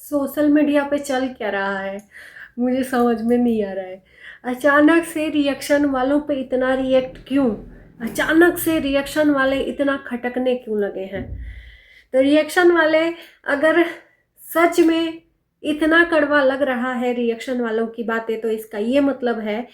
Social media पे चल क्या रहा है, मुझे समझ में नहीं आ रहा है। अचानक से रिएक्शन वालों पे इतना रिएक्ट क्यों? अचानक से रिएक्शन वाले इतना खटकने क्यों लगे हैं? तो रिएक्शन वाले, अगर सच में इतना कड़वा लग रहा है रिएक्शन वालों की बातें, तो इसका ये मतलब है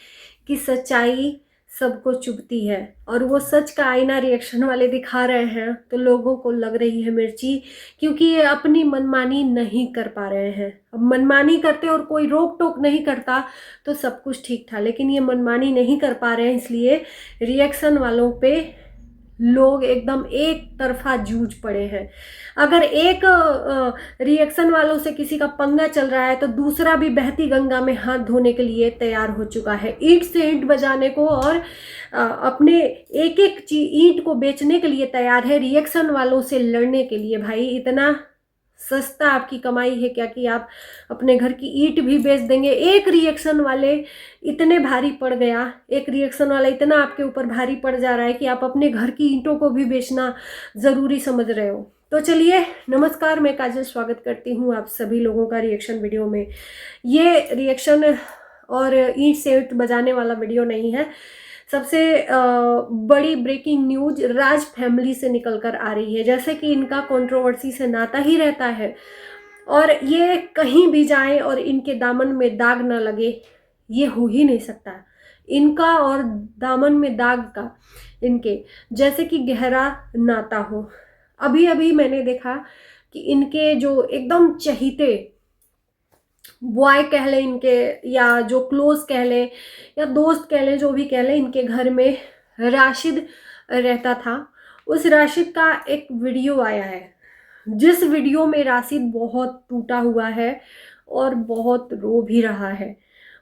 कि सच्चाई सबको चुभती है और वो सच का आईना रिएक्शन वाले दिखा रहे हैं तो लोगों को लग रही है मिर्ची, क्योंकि ये अपनी मनमानी नहीं कर पा रहे हैं। अब मनमानी करते और कोई रोक टोक नहीं करता तो सब कुछ ठीक था, लेकिन ये मनमानी नहीं कर पा रहे हैं, इसलिए रिएक्शन वालों पे लोग एकदम एक तरफा जूझ पड़े हैं। अगर एक रिएक्शन वालों से किसी का पंगा चल रहा है तो दूसरा भी बहती गंगा में हाथ धोने के लिए तैयार हो चुका है, ईंट से ईंट बजाने को और अपने एक एक ईंट को बेचने के लिए तैयार है, रिएक्शन वालों से लड़ने के लिए। भाई, इतना सस्ता आपकी कमाई है क्या कि आप अपने घर की ईंट भी बेच देंगे? एक रिएक्शन वाले इतने भारी पड़ गया, एक रिएक्शन वाला इतना आपके ऊपर भारी पड़ जा रहा है कि आप अपने घर की ईंटों को भी बेचना ज़रूरी समझ रहे हो। तो चलिए, नमस्कार, मैं काजल स्वागत करती हूँ आप सभी लोगों का रिएक्शन वीडियो में। ये रिएक्शन और ईंट से ईंट बजाने वाला वीडियो नहीं है। सबसे बड़ी ब्रेकिंग न्यूज राज फैमिली से निकल कर आ रही है। जैसे कि इनका कंट्रोवर्सी से नाता ही रहता है और ये कहीं भी जाए और इनके दामन में दाग ना लगे, ये हो ही नहीं सकता। इनका और दामन में दाग का इनके जैसे कि गहरा नाता हो। अभी अभी मैंने देखा कि इनके जो एकदम चहीते बॉय कह लें इनके, या जो क्लोज कह लें या दोस्त कह लें, जो भी कह लें, इनके घर में राशिद रहता था। उस राशिद का एक वीडियो आया है, जिस वीडियो में राशिद बहुत टूटा हुआ है और बहुत रो भी रहा है।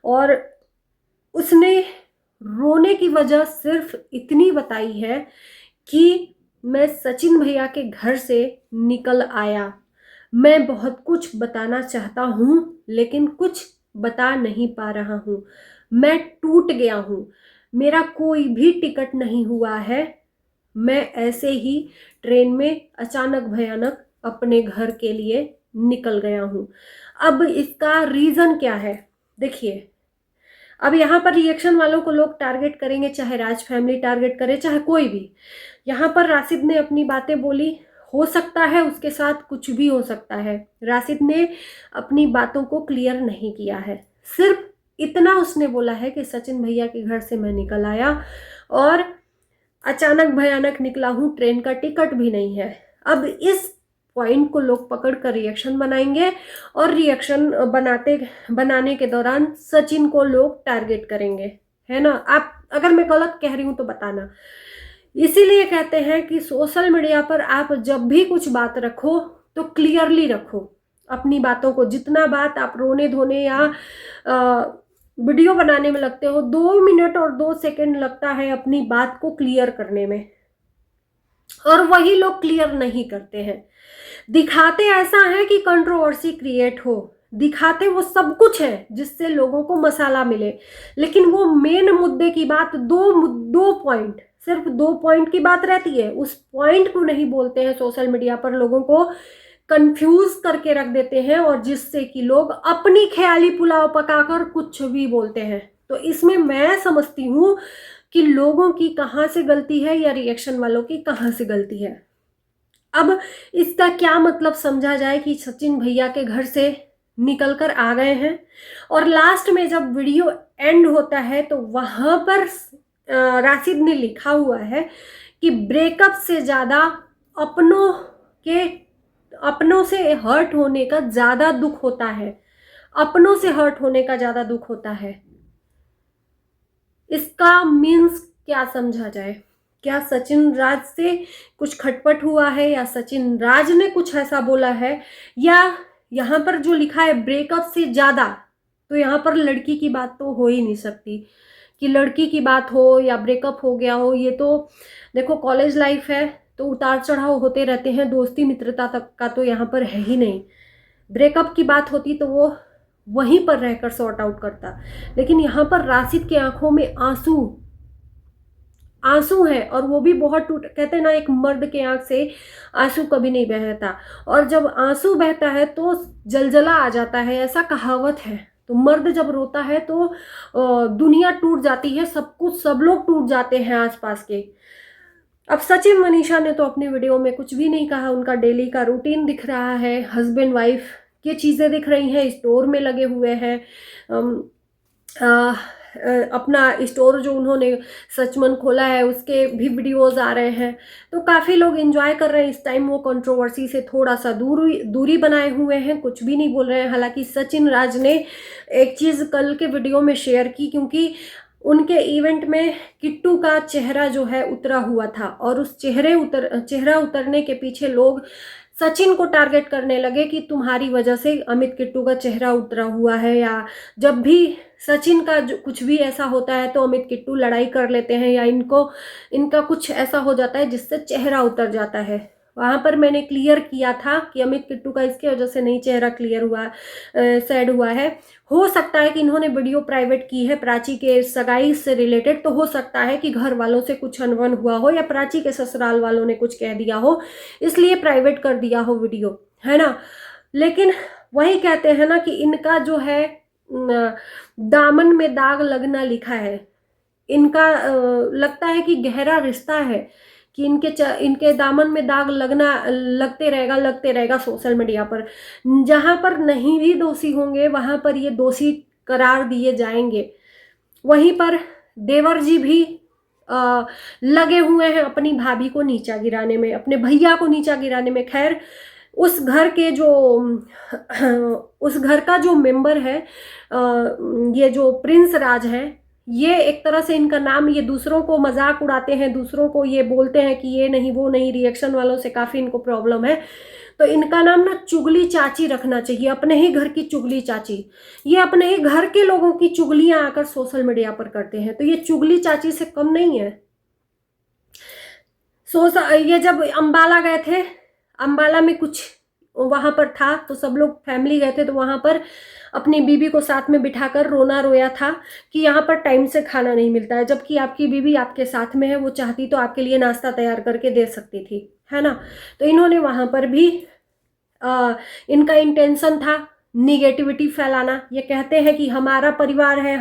और उसने रोने की वजह सिर्फ इतनी बताई है कि मैं सचिन भैया के घर से निकल आया, मैं बहुत कुछ बताना चाहता हूँ लेकिन कुछ बता नहीं पा रहा हूँ, मैं टूट गया हूँ, मेरा कोई भी टिकट नहीं हुआ है, मैं ऐसे ही ट्रेन में अचानक भयानक अपने घर के लिए निकल गया हूँ। अब इसका रीज़न क्या है? देखिए, अब यहाँ पर रिएक्शन वालों को लोग टारगेट करेंगे, चाहे राज फैमिली टारगेट करे, चाहे कोई भी। यहाँ पर राशिद ने अपनी बातें बोली, हो सकता है उसके साथ कुछ भी हो सकता है। राशिद ने अपनी बातों को क्लियर नहीं किया है, सिर्फ इतना उसने बोला है कि सचिन भैया के घर से मैं निकल आया और अचानक भयानक निकला हूँ, ट्रेन का टिकट भी नहीं है। अब इस पॉइंट को लोग पकड़ कर रिएक्शन बनाएंगे और रिएक्शन बनाने के दौरान सचिन को लोग टारगेट करेंगे, है ना? आप अगर मैं गलत कह रही हूँ तो बताना। इसीलिए कहते हैं कि सोशल मीडिया पर आप जब भी कुछ बात रखो तो क्लियरली रखो अपनी बातों को। जितना बात आप रोने धोने या वीडियो बनाने में लगते हो, 2 मिनट और 2 सेकंड लगता है अपनी बात को क्लियर करने में, और वही लोग क्लियर नहीं करते हैं। दिखाते ऐसा है कि कंट्रोवर्सी क्रिएट हो, दिखाते वो सब कुछ है जिससे लोगों को मसाला मिले, लेकिन वो मेन मुद्दे की बात, दो पॉइंट, सिर्फ 2 पॉइंट की बात रहती है, उस पॉइंट को नहीं बोलते हैं। सोशल मीडिया पर लोगों को कंफ्यूज करके रख देते हैं और जिससे कि लोग अपनी ख्याली पुलाव पकाकर कुछ भी बोलते हैं। तो इसमें मैं समझती हूँ कि लोगों की कहाँ से गलती है या रिएक्शन वालों की कहाँ से गलती है। अब इसका क्या मतलब समझा जाए कि सचिन भैया के घर से निकल कर आ गए हैं और लास्ट में जब वीडियो एंड होता है तो वहां पर राशिद ने लिखा हुआ है कि ब्रेकअप से ज़्यादा अपनों से हर्ट होने का ज़्यादा दुख होता है, अपनों से हर्ट होने का ज़्यादा दुख होता है। इसका मीन्स क्या समझा जाए? क्या सचिन राज से कुछ खटपट हुआ है या सचिन राज ने कुछ ऐसा बोला है, या यहाँ पर जो लिखा है ब्रेकअप से ज़्यादा, तो यहाँ पर लड़की की बात तो हो ही नहीं सकती कि लड़की की बात हो या ब्रेकअप हो गया हो। ये तो देखो, कॉलेज लाइफ है तो उतार चढ़ाव होते रहते हैं, दोस्ती मित्रता तक का तो यहाँ पर है ही नहीं। ब्रेकअप की बात होती तो वो वहीं पर रहकर सॉर्ट आउट करता, लेकिन यहाँ पर राशिद की आंखों में आंसू आंसू हैं, और वो भी बहुत टूट, कहते हैं ना एक मर्द के आंख से आंसू कभी नहीं बहता, और जब आंसू बहता है तो जलजला आ जाता है, ऐसा कहावत है। तो मर्द जब रोता है तो दुनिया टूट जाती है, सब कुछ, सब लोग टूट जाते हैं आसपास के। अब सचिन मनीषा ने तो अपनी वीडियो में कुछ भी नहीं कहा, उनका डेली का रूटीन दिख रहा है, हस्बैंड वाइफ की चीज़ें दिख रही हैं, स्टोर में लगे हुए हैं, अपना स्टोर जो उन्होंने सचमन खोला है उसके भी वीडियोस आ रहे हैं। तो काफ़ी लोग एंजॉय कर रहे हैं इस टाइम, वो कंट्रोवर्सी से थोड़ा सा दूरी बनाए हुए हैं, कुछ भी नहीं बोल रहे हैं। हालांकि सचिन राज ने एक चीज़ कल के वीडियो में शेयर की, क्योंकि उनके इवेंट में किट्टू का चेहरा जो है उतरा हुआ था, और उस चेहरा उतरने के पीछे लोग सचिन को टारगेट करने लगे कि तुम्हारी वजह से अमित किट्टू का चेहरा उतरा हुआ है, या जब भी सचिन का जो कुछ भी ऐसा होता है तो अमित किट्टू लड़ाई कर लेते हैं, या इनका कुछ ऐसा हो जाता है जिससे चेहरा उतर जाता है। वहाँ पर मैंने क्लियर किया था कि अमित किट्टू का इसकी वजह से नहीं चेहरा क्लियर हुआ, सैड हुआ है। हो सकता है कि इन्होंने वीडियो प्राइवेट की है प्राची के सगाई से रिलेटेड, तो हो सकता है कि घर वालों से कुछ अनबन हुआ हो, या प्राची के ससुराल वालों ने कुछ कह दिया हो, इसलिए प्राइवेट कर दिया हो वीडियो, है ना। लेकिन वही कहते हैं ना कि इनका जो है दामन में दाग लगना लिखा है, इनका लगता है कि गहरा रिश्ता है, कि इनके दामन में दाग लगते रहेगा सोशल मीडिया पर। जहाँ पर नहीं भी दोषी होंगे वहाँ पर ये दोषी करार दिए जाएंगे। वहीं पर देवर जी भी लगे हुए हैं अपनी भाभी को नीचा गिराने में, अपने भैया को नीचा गिराने में। खैर उस घर का जो मेंबर है, ये जो प्रिंस राज है, ये एक तरह से इनका नाम, ये दूसरों को मजाक उड़ाते हैं, दूसरों को ये बोलते हैं कि ये नहीं वो नहीं, रिएक्शन वालों से काफ़ी इनको प्रॉब्लम है। तो इनका नाम ना चुगली चाची रखना चाहिए, अपने ही घर की चुगली चाची। ये अपने ही घर के लोगों की चुगलियां आकर सोशल मीडिया पर करते हैं, तो ये चुगली चाची से कम नहीं है। ये जब अंबाला गए थे, अंबाला में कुछ वहाँ पर था, तो सब लोग फैमिली गए थे, तो वहाँ पर अपनी बीबी को साथ में बिठाकर रोना रोया था कि यहाँ पर टाइम से खाना नहीं मिलता है, जबकि आपकी बीबी आपके साथ में है, वो चाहती तो आपके लिए नाश्ता तैयार करके दे सकती थी, है ना। तो इन्होंने वहाँ पर भी इनका इंटेंशन था निगेटिविटी फैलाना। ये कहते हैं कि हमारा परिवार है,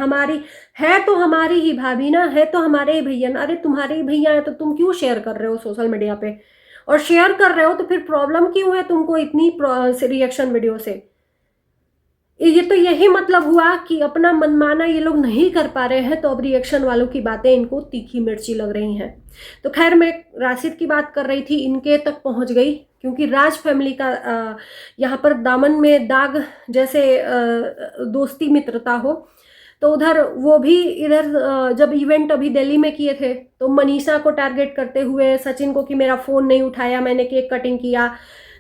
तो हमारी ही भाभी ना, है तो हमारे ही भैया ना। अरे तुम्हारे ही भैया है तो तुम क्यों शेयर कर रहे हो सोशल मीडिया पे, और शेयर कर रहे हो तो फिर प्रॉब्लम क्यों है तुमको इतनी रिएक्शन वीडियो से। ये तो यही मतलब हुआ कि अपना मनमाना ये लोग नहीं कर पा रहे हैं, तो अब रिएक्शन वालों की बातें इनको तीखी मिर्ची लग रही हैं। तो खैर मैं राशिद की बात कर रही थी, इनके तक पहुंच गई, क्योंकि राज फैमिली का यहाँ पर दामन में दाग जैसे दोस्ती मित्रता हो, तो उधर वो भी इधर जब इवेंट अभी दिल्ली में किए थे तो मनीषा को टारगेट करते हुए सचिन को कि मेरा फ़ोन नहीं उठाया, मैंने केक कटिंग किया,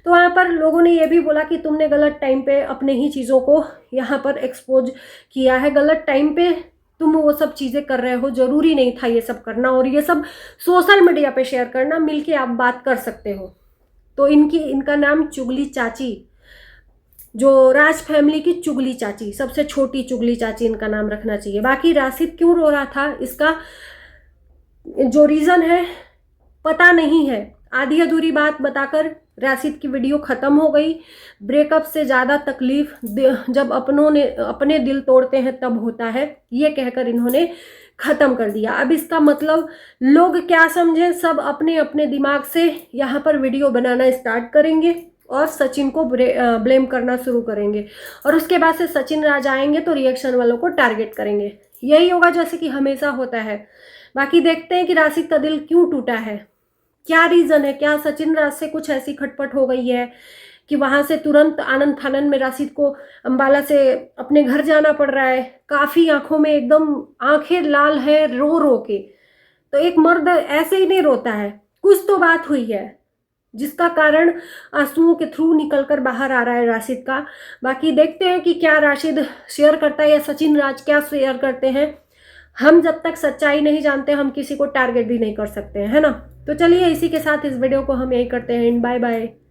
तो वहाँ पर लोगों ने ये भी बोला कि तुमने गलत टाइम पे अपने ही चीज़ों को यहाँ पर एक्सपोज किया है, गलत टाइम पे तुम वो सब चीज़ें कर रहे हो, ज़रूरी नहीं था ये सब करना, और ये सब सोशल मीडिया पे शेयर करना, मिलके आप बात कर सकते हो। तो इनका नाम चुगली चाची, जो राज फैमिली की चुगली चाची, सबसे छोटी चुगली चाची इनका नाम रखना चाहिए। बाकी राशिद क्यों रो रहा था, इसका जो रीज़न है पता नहीं है। आधी अधूरी बात बताकर राशिद की वीडियो ख़त्म हो गई। ब्रेकअप से ज़्यादा तकलीफ जब अपने दिल तोड़ते हैं तब होता है, ये कहकर इन्होंने ख़त्म कर दिया। अब इसका मतलब लोग क्या समझें, सब अपने अपने दिमाग से यहाँ पर वीडियो बनाना स्टार्ट करेंगे और सचिन को ब्लेम करना शुरू करेंगे, और उसके बाद से सचिन राज आएंगे तो रिएक्शन वालों को टारगेट करेंगे। यही होगा जैसे कि हमेशा होता है। बाकी देखते हैं कि राशिद का दिल क्यों टूटा है, क्या रीज़न है, क्या सचिन राज से कुछ ऐसी खटपट हो गई है कि वहाँ से तुरंत आनंद फानन में राशिद को अंबाला से अपने घर जाना पड़ रहा है। काफ़ी आंखों में एकदम आंखें लाल है रो रो के। तो एक मर्द ऐसे ही नहीं रोता है, कुछ तो बात हुई है जिसका कारण आंसुओं के थ्रू निकलकर बाहर आ रहा है राशिद का। बाकी देखते हैं कि क्या राशिद शेयर करता है या सचिन राज क्या शेयर करते हैं। हम जब तक सच्चाई नहीं जानते हम किसी को टारगेट भी नहीं कर सकते हैं, है ना। तो चलिए इसी के साथ इस वीडियो को हम यही करते हैं। Bye bye.